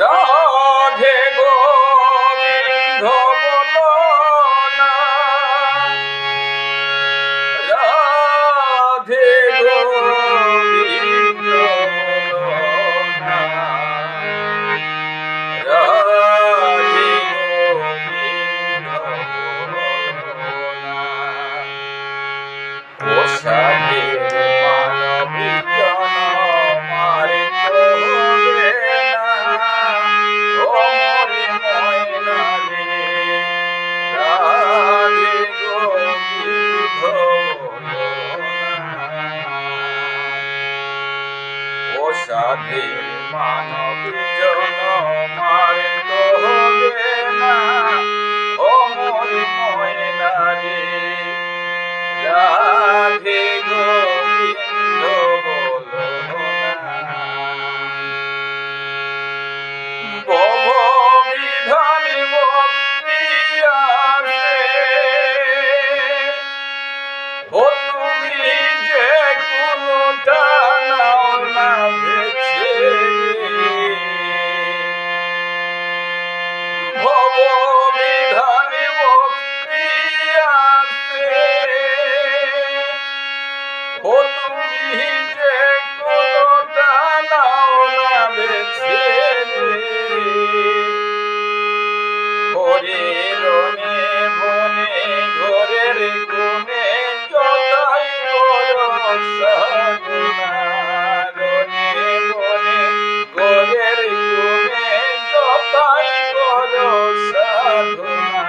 রাধে গোবিন্দ বলো না, রাধে গোবিন্দ বলো না, রাধে গোবিন্দ বলো না। ও সাধের মানবী জন মারিত হবে না, ও মরি ময়না রে, রাধে গোবিন্দ বলো না। ও সাধের মানবী জন মারিত হবে না, ও মরি ময়না রে, রাধে গোবিন্দ বলো না। ভব বিধানী ভক্তি আছে, ও তুমি যে কোনটা নাও না বেছে, ভব বিধানী ভক্তি আছে, ও তুমি যে কোনটা নাও না বেছে, ঘরের রনে বনে ঘরের কোণে যতাই করো সাধনা, রনে বনে ঘরের কোণে যতাই করো সাধনা,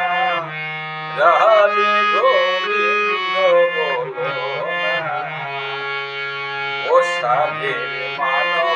রাধে গোবিন্দ বলো না। ও সাধের মানব